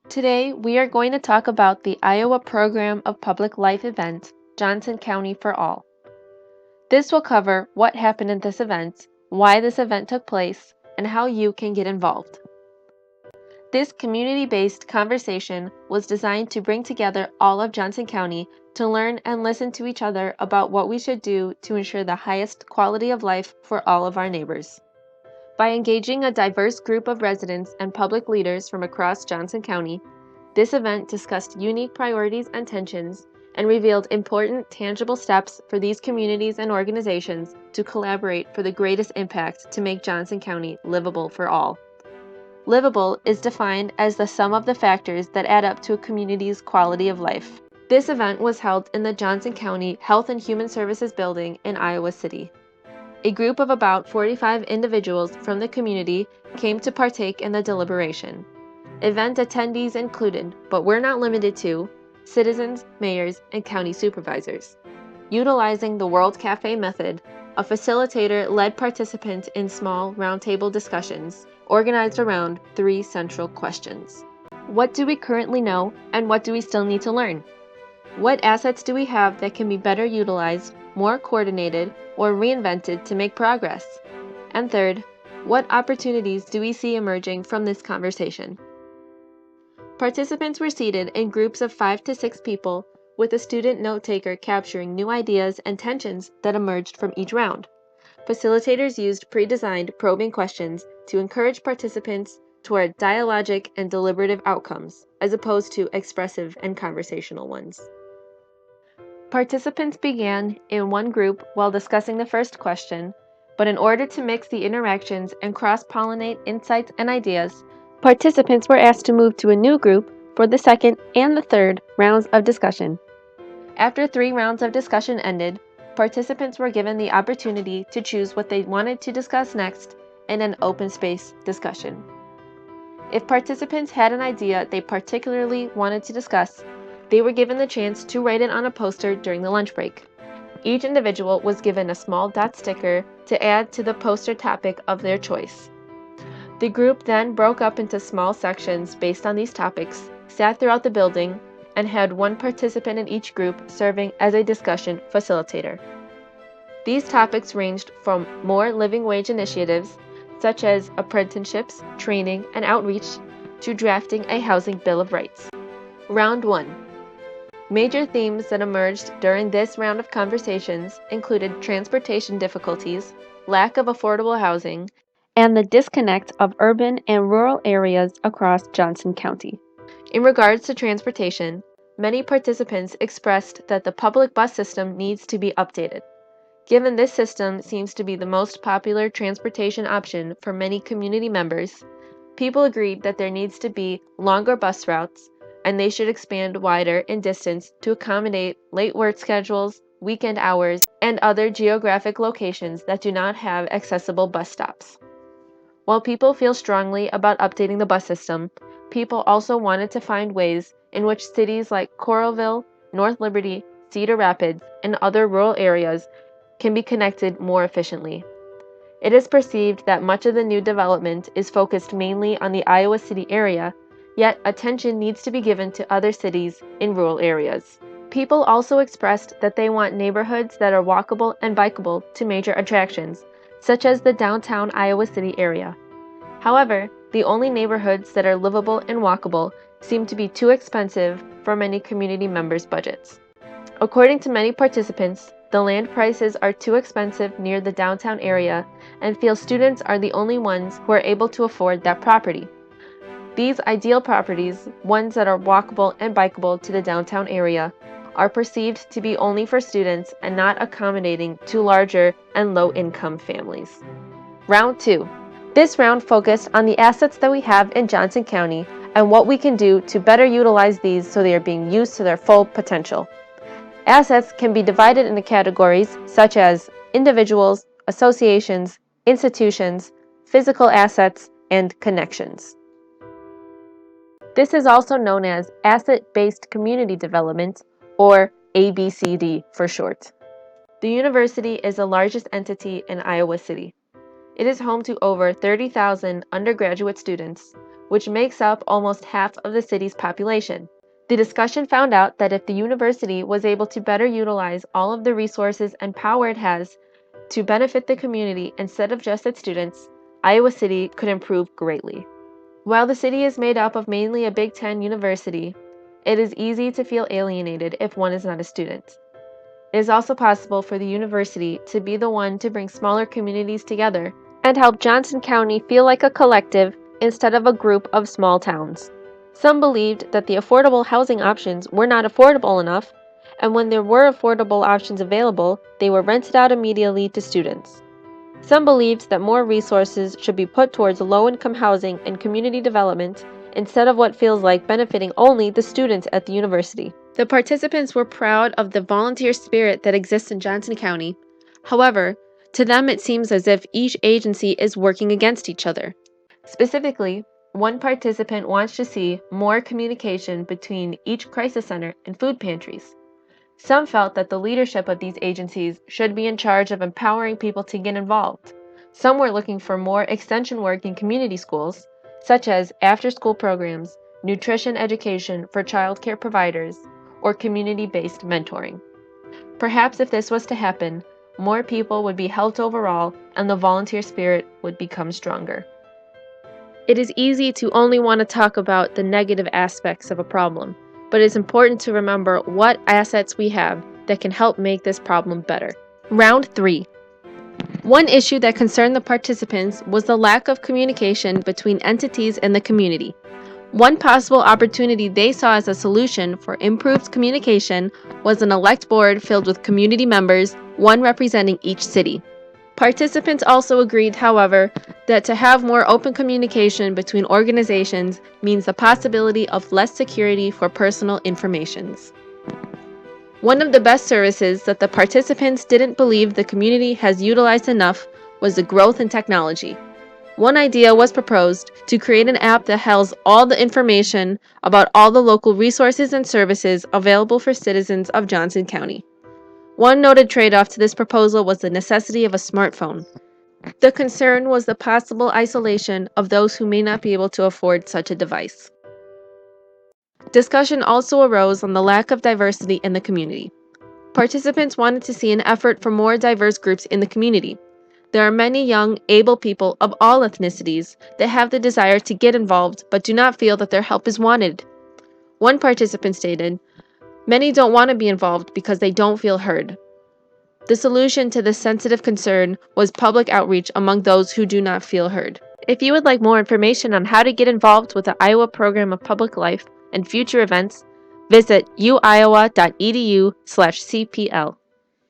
Today, we are going to talk about the Iowa Program of Public Life event, Johnson County for All. This will cover what happened in this event, why this event took place, and how you can get involved. This community-based conversation was designed to bring together all of Johnson County to learn and listen to each other about what we should do to ensure the highest quality of life for all of our neighbors. By engaging a diverse group of residents and public leaders from across Johnson County, this event discussed unique priorities and tensions and revealed important, tangible steps for these communities and organizations to collaborate for the greatest impact to make Johnson County livable for all. Livable is defined as the sum of the factors that add up to a community's quality of life. This event was held in the Johnson County Health and Human Services Building in Iowa City. A group of about 45 individuals from the community came to partake in the deliberation. Event attendees included, but were not limited to, citizens, mayors, and county supervisors. Utilizing the World Cafe method, a facilitator led participants in small roundtable discussions organized around 3 central questions. What do we currently know, and what do we still need to learn? What assets do we have that can be better utilized, more coordinated, or reinvented to make progress? And third, what opportunities do we see emerging from this conversation? Participants were seated in groups of 5 to 6 people, with a student note-taker capturing new ideas and tensions that emerged from each round. Facilitators used pre-designed probing questions to encourage participants toward dialogic and deliberative outcomes, as opposed to expressive and conversational ones. Participants began in one group while discussing the first question, but in order to mix the interactions and cross-pollinate insights and ideas, participants were asked to move to a new group for the second and the third rounds of discussion. After 3 rounds of discussion ended, participants were given the opportunity to choose what they wanted to discuss next in an open space discussion. If participants had an idea they particularly wanted to discuss, they were given the chance to write it on a poster during the lunch break. Each individual was given a small dot sticker to add to the poster topic of their choice. The group then broke up into small sections based on these topics, sat throughout the building, and had one participant in each group serving as a discussion facilitator. These topics ranged from more living wage initiatives, such as apprenticeships, training, and outreach, to drafting a housing bill of rights. Round 1. Major themes that emerged during this round of conversations included transportation difficulties, lack of affordable housing, and the disconnect of urban and rural areas across Johnson County. In regards to transportation, many participants expressed that the public bus system needs to be updated. Given this system seems to be the most popular transportation option for many community members, people agreed that there needs to be longer bus routes, and they should expand wider in distance to accommodate late work schedules, weekend hours, and other geographic locations that do not have accessible bus stops. While people feel strongly about updating the bus system, people also wanted to find ways in which cities like Coralville, North Liberty, Cedar Rapids, and other rural areas can be connected more efficiently. It is perceived that much of the new development is focused mainly on the Iowa City area, yet attention needs to be given to other cities in rural areas. People also expressed that they want neighborhoods that are walkable and bikeable to major attractions, such as the downtown Iowa City area. However, the only neighborhoods that are livable and walkable seem to be too expensive for many community members' budgets. According to many participants, the land prices are too expensive near the downtown area and feel students are the only ones who are able to afford that property. These ideal properties, ones that are walkable and bikeable to the downtown area, are perceived to be only for students and not accommodating to larger and low-income families. Round 2. This round focused on the assets that we have in Johnson County and what we can do to better utilize these so they are being used to their full potential. Assets can be divided into categories such as individuals, associations, institutions, physical assets, and connections. This is also known as Asset-Based Community Development, or ABCD for short. The university is the largest entity in Iowa City. It is home to over 30,000 undergraduate students, which makes up almost half of the city's population. The discussion found out that if the university was able to better utilize all of the resources and power it has to benefit the community instead of just its students, Iowa City could improve greatly. While the city is made up of mainly a Big Ten university, it is easy to feel alienated if one is not a student. It is also possible for the university to be the one to bring smaller communities together and help Johnson County feel like a collective instead of a group of small towns. Some believed that the affordable housing options were not affordable enough, and when there were affordable options available, they were rented out immediately to students. Some believed that more resources should be put towards low-income housing and community development instead of what feels like benefiting only the students at the university. The participants were proud of the volunteer spirit that exists in Johnson County. However, to them it seems as if each agency is working against each other. Specifically, one participant wants to see more communication between each crisis center and food pantries. Some felt that the leadership of these agencies should be in charge of empowering people to get involved. Some were looking for more extension work in community schools, such as after-school programs, nutrition education for child care providers, or community-based mentoring. Perhaps if this was to happen, more people would be helped overall and the volunteer spirit would become stronger. It is easy to only want to talk about the negative aspects of a problem, but it's important to remember what assets we have that can help make this problem better. Round 3. One issue that concerned the participants was the lack of communication between entities in the community. One possible opportunity they saw as a solution for improved communication was an elect board filled with community members, one representing each city. Participants also agreed, however, that to have more open communication between organizations means the possibility of less security for personal informations. One of the best services that the participants didn't believe the community has utilized enough was the growth in technology. One idea was proposed to create an app that has all the information about all the local resources and services available for citizens of Johnson County. One noted trade-off to this proposal was the necessity of a smartphone. The concern was the possible isolation of those who may not be able to afford such a device. Discussion also arose on the lack of diversity in the community. Participants wanted to see an effort for more diverse groups in the community. There are many young, able people of all ethnicities that have the desire to get involved but do not feel that their help is wanted. One participant stated, "Many don't want to be involved because they don't feel heard." The solution to this sensitive concern was public outreach among those who do not feel heard. If you would like more information on how to get involved with the Iowa Program of Public Life and future events, visit uiowa.edu/cpl.